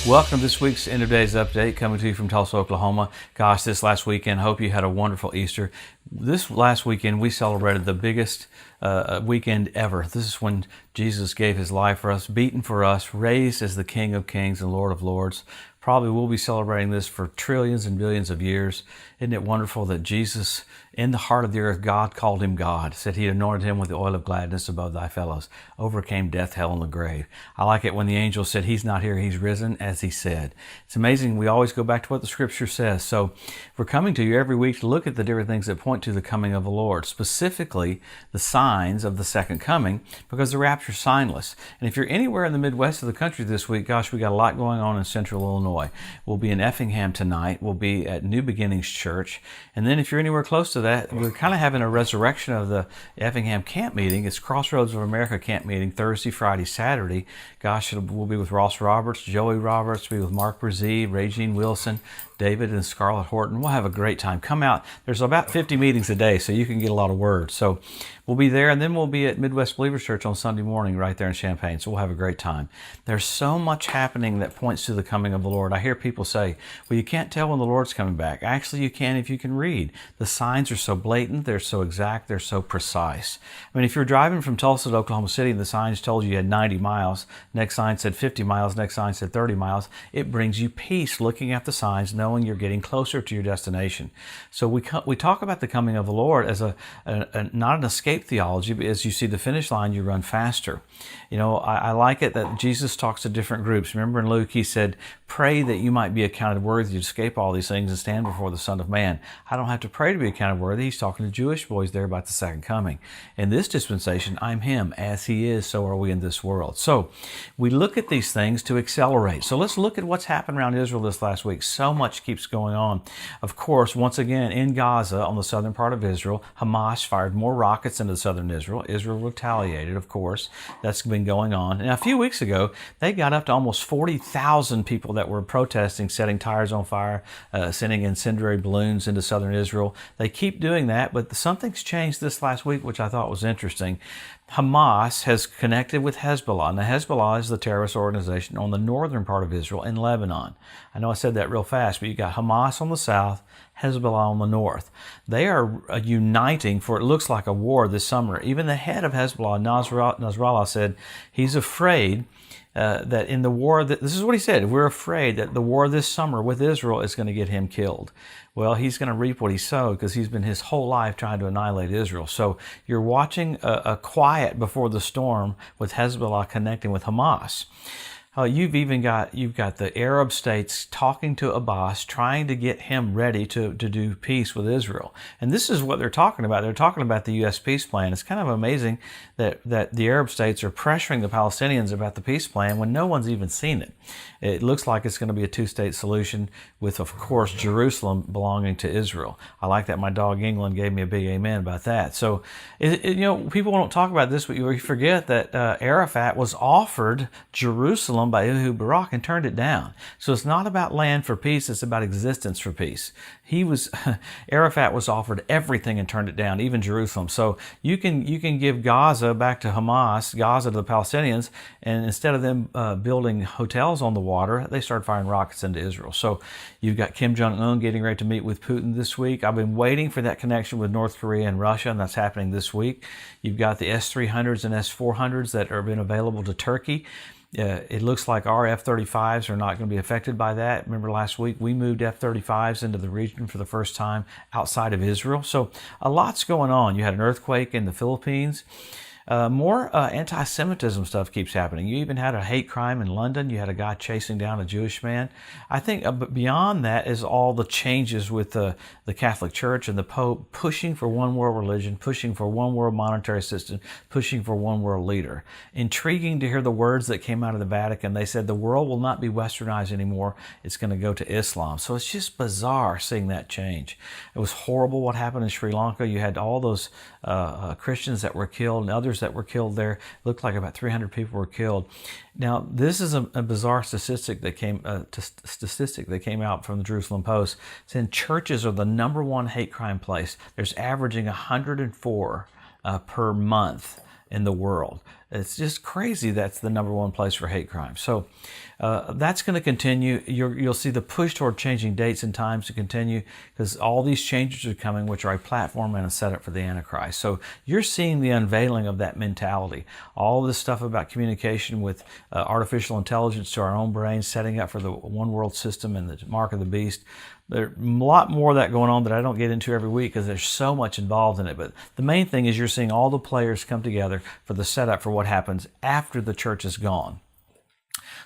Welcome to this week's End of Days Update, coming to you from Tulsa, Oklahoma. Gosh, this last weekend, hope you had a wonderful Easter. This last weekend, we celebrated the biggest weekend ever. This is when Jesus gave his life for us, beaten for us, raised as the King of Kings and Lord of Lords. Probably we'll be celebrating this for trillions and billions of years. Isn't it wonderful that Jesus, in the heart of the earth, God called him God, said he anointed him with the oil of gladness above thy fellows, overcame death, hell, and the grave. I like it when the angel said, he's not here, he's risen, as he said. It's amazing. We always go back to what the scripture says. So we're coming to you every week to look at the different things that point to the coming of the Lord, specifically the signs of the second coming, because the rapture is signless. And if you're anywhere in the Midwest of the country this week, gosh, we got a lot going on in Central Illinois. We'll be in Effingham tonight. We'll be at New Beginnings Church. And then if you're anywhere close to that, we're kind of having a resurrection of the Effingham camp meeting. It's Crossroads of America camp meeting, Thursday, Friday, Saturday. Gosh, we'll be with Ross Roberts, Joey Roberts, we'll be with Mark Brzee, Regine Wilson, David and Scarlett Horton. We'll have a great time. Come out. There's about 50 meetings a day, so you can get a lot of words. So we'll be there, and then we'll be at Midwest Believers Church on Sunday morning right there in Champaign. So we'll have a great time. There's so much happening that points to the coming of the Lord. I hear people say, well, you can't tell when the Lord's coming back. Actually, you can if you can read. The signs are so blatant, they're so exact, they're so precise. I mean, if you're driving from Tulsa to Oklahoma City and the signs told you had 90 miles, next sign said 50 miles, next sign said 30 miles, it brings you peace looking at the signs, knowing you're getting closer to your destination. So we talk about the coming of the Lord as not an escape theology, but as you see the finish line, you run faster. You know, I like it that Jesus talks to different groups. Remember in Luke, he said, pray that you might be accounted worthy to escape all these things and stand before the Son of Man. I don't have to pray to be accounted worthy. He's talking to Jewish boys there about the second coming. In this dispensation, I'm him. As he is, so are we in this world. So we look at these things to accelerate. So let's look at what's happened around Israel this last week. So much keeps going on. Of course, once again, in Gaza, on the southern part of Israel, Hamas fired more rockets into southern Israel. Israel retaliated, of course. That's been going on. And a few weeks ago, they got up to almost 40,000 people that were protesting, setting tires on fire, sending incendiary balloons into southern Israel. They keep doing that, but something's changed this last week, which I thought was interesting. Hamas has connected with Hezbollah. Now, Hezbollah is the terrorist organization on the northern part of Israel in Lebanon. I know I said that real fast, but you got Hamas on the south, Hezbollah on the north. They are uniting for, it looks like, a war this summer. Even the head of Hezbollah, Nasrallah, said he's afraid that in the war, this is what he said, we're afraid that the war this summer with Israel is going to get him killed. Well, he's going to reap what he sowed because he's been his whole life trying to annihilate Israel. So you're watching a quiet before the storm with Hezbollah connecting with Hamas. You've got the Arab states talking to Abbas, trying to get him ready to do peace with Israel. And this is what they're talking about. They're talking about the U.S. peace plan. It's kind of amazing that the Arab states are pressuring the Palestinians about the peace plan when no one's even seen it. It looks like it's going to be a two-state solution with, of course, Jerusalem belonging to Israel. I like that. My dog England gave me a big amen about that. So, people don't talk about this, but you forget that Arafat was offered Jerusalem by Ehud Barak and turned it down. So it's not about land for peace, it's about existence for peace. Arafat was offered everything and turned it down, even Jerusalem. So you can give Gaza back to Hamas, Gaza to the Palestinians, and instead of them building hotels on the water, they started firing rockets into Israel. So you've got Kim Jong-un getting ready to meet with Putin this week. I've been waiting for that connection with North Korea and Russia, and that's happening this week. You've got the S-300s and S-400s that have been available to Turkey. It looks like our F-35s are not going to be affected by that. Remember last week we moved F-35s into the region for the first time outside of Israel. So a lot's going on. You had an earthquake in the Philippines. More anti-Semitism stuff keeps happening. You even had a hate crime in London. You had a guy chasing down a Jewish man. I think but beyond that is all the changes with the Catholic Church and the Pope pushing for one world religion, pushing for one world monetary system, pushing for one world leader. Intriguing to hear the words that came out of the Vatican. They said the world will not be westernized anymore. It's going to go to Islam. So it's just bizarre seeing that change. It was horrible what happened in Sri Lanka. You had all those Christians that were killed and others that were killed there. It looked like about 300 people were killed. Now, this is a bizarre statistic that came out from the Jerusalem Post, saying churches are the #1 hate crime place. There's averaging 104 per month in the world. It's just crazy that's the number one place for hate crime. So that's going to continue. You'll see the push toward changing dates and times to continue because all these changes are coming, which are a platform and a setup for the Antichrist. So you're seeing the unveiling of that mentality. All this stuff about communication with artificial intelligence to our own brains, setting up for the one world system and the mark of the beast. There's a lot more of that going on that I don't get into every week because there's so much involved in it. But the main thing is you're seeing all the players come together for the setup for what happens after the church is gone.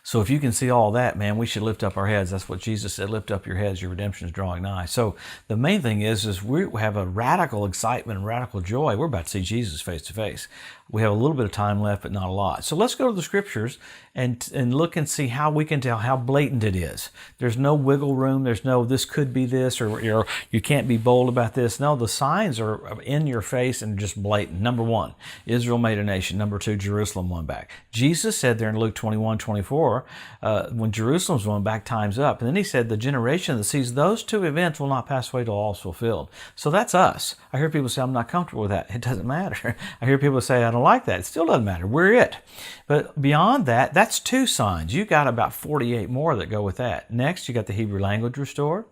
So if you can see all that, man, we should lift up our heads. That's what Jesus said, lift up your heads, your redemption is drawing nigh. So the main thing is we have a radical excitement and radical joy. We're about to see Jesus face to face. We have a little bit of time left, but not a lot. So let's go to the scriptures and look and see how we can tell how blatant it is. There's no wiggle room. There's no, this could be this, or you can't be bold about this. No, the signs are in your face and just blatant. Number one, Israel made a nation. Number two, Jerusalem won back. Jesus said there in Luke 21:24, when Jerusalem's won back, time's up. And then he said, the generation that sees those two events will not pass away till all is fulfilled. So that's us. I hear people say, I'm not comfortable with that. It doesn't matter. I hear people say, I don't like that. It still doesn't matter. We're it. But beyond that, that's two signs. You got about 48 more that go with that. Next, you got the Hebrew language restored.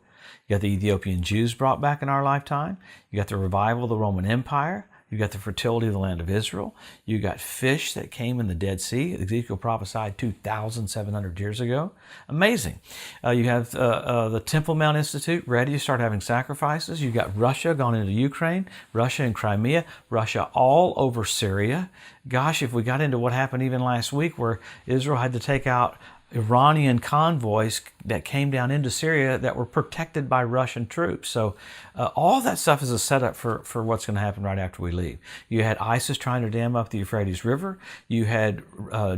You got the Ethiopian Jews brought back in our lifetime. You got the revival of the Roman Empire. You got the fertility of the land of Israel. You got fish that came in the Dead Sea. Ezekiel prophesied 2,700 years ago. Amazing. You have the Temple Mount Institute ready to start having sacrifices. You got Russia gone into Ukraine, Russia and Crimea, Russia all over Syria. Gosh, if we got into what happened even last week where Israel had to take out Iranian convoys that came down into Syria that were protected by Russian troops. So all that stuff is a setup for what's going to happen right after we leave. You had ISIS trying to dam up the Euphrates River. You had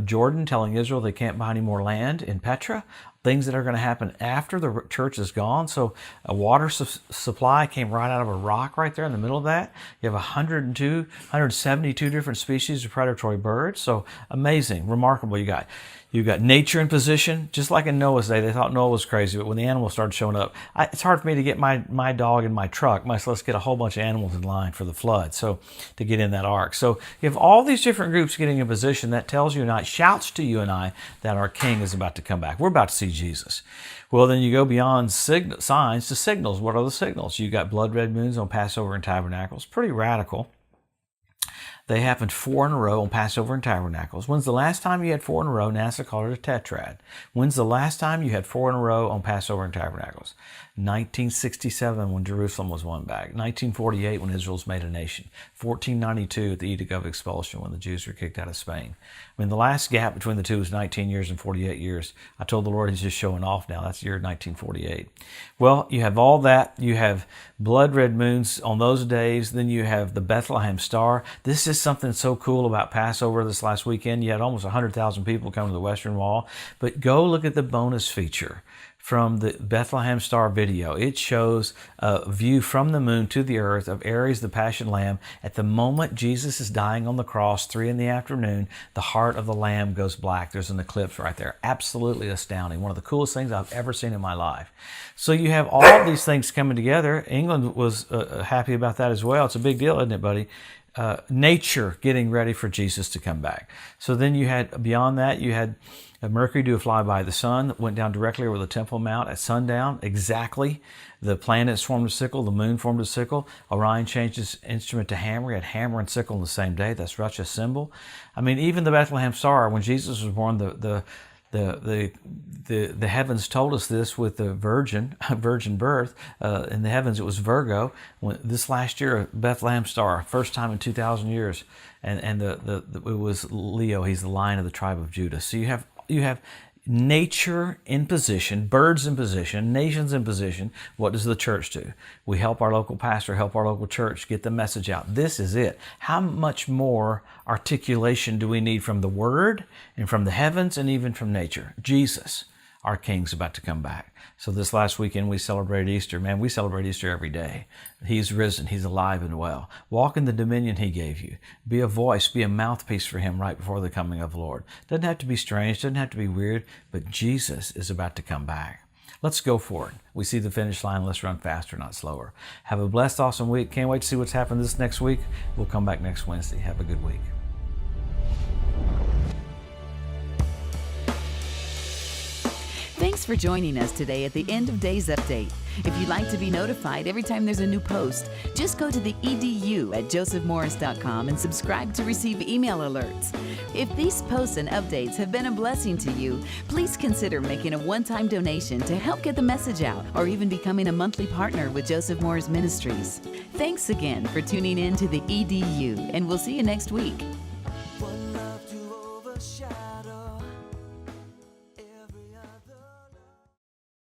Jordan telling Israel they can't buy any more land in Petra. Things that are going to happen after the church is gone. So a water supply came right out of a rock right there in the middle of that. You have 172 different species of predatory birds. So amazing, remarkable. You got nature in position, just like in Noah's day. They thought Noah was crazy, but when the animals started showing up, it's hard for me to get my dog in my truck, much less get a whole bunch of animals in line for the flood, so to get in that ark. So you have all these different groups getting in position that tells you and I, shouts to you and I, that our King is about to come back. We're about to see Jesus. Well, then you go beyond signs to signals. What are the signals? You got blood red moons on Passover and Tabernacles. Pretty radical. They happened 4 in a row on Passover and Tabernacles. When's the last time you had 4 in a row? NASA called it a tetrad. When's the last time you had 4 in a row on Passover and Tabernacles? 1967 when Jerusalem was won back. 1948 when Israel's made a nation. 1492 at the Edict of Expulsion when the Jews were kicked out of Spain. I mean, the last gap between the two is 19 years and 48 years. I told the Lord he's just showing off now. That's the year 1948. Well, you have all that. You have blood red moons on those days. Then you have the Bethlehem star. This is something so cool about Passover this last weekend. You had almost 100,000 people come to the Western Wall. But go look at the bonus feature from the Bethlehem Star video. It shows a view from the moon to the earth of Aries, the Passion Lamb. At the moment Jesus is dying on the cross, 3 in the afternoon, the heart of the Lamb goes black. There's an eclipse right there. Absolutely astounding. One of the coolest things I've ever seen in my life. So you have all these things coming together. England was happy about that as well. It's a big deal, isn't it, buddy? Nature getting ready for Jesus to come back. So then you had, beyond that, you had Mercury do a flyby of the sun that went down directly over the Temple Mount at sundown. Exactly. The planets formed a sickle. The moon formed a sickle. Orion changed his instrument to hammer. He had hammer and sickle on the same day. That's Russia's symbol. I mean, even the Bethlehem star, when Jesus was born, the heavens told us this with the virgin birth. In the heavens, it was Virgo. This last year, Bethlehem star, first time in 2,000 years, and it was Leo. He's the Lion of the tribe of Judah. So you have nature in position, birds in position, nations in position. What does the church do? We help our local pastor, help our local church get the message out. This is it. How much more articulation do we need from the Word and from the heavens and even from nature? Jesus, our King's about to come back. So this last weekend we celebrated Easter. Man, we celebrate Easter every day. He's risen. He's alive and well. Walk in the dominion He gave you. Be a voice, be a mouthpiece for Him right before the coming of the Lord. Doesn't have to be strange, doesn't have to be weird, but Jesus is about to come back. Let's go for it. We see the finish line. Let's run faster, not slower. Have a blessed, awesome week. Can't wait to see what's happened this next week. We'll come back next Wednesday. Have a good week. Thanks for joining us today at the End of Days Update. If you'd like to be notified every time there's a new post, just go to the EDU at josephmorris.com and subscribe to receive email alerts. If these posts and updates have been a blessing to you, please consider making a one-time donation to help get the message out, or even becoming a monthly partner with Joseph Morris Ministries. Thanks again for tuning in to the EDU, and we'll see you next week.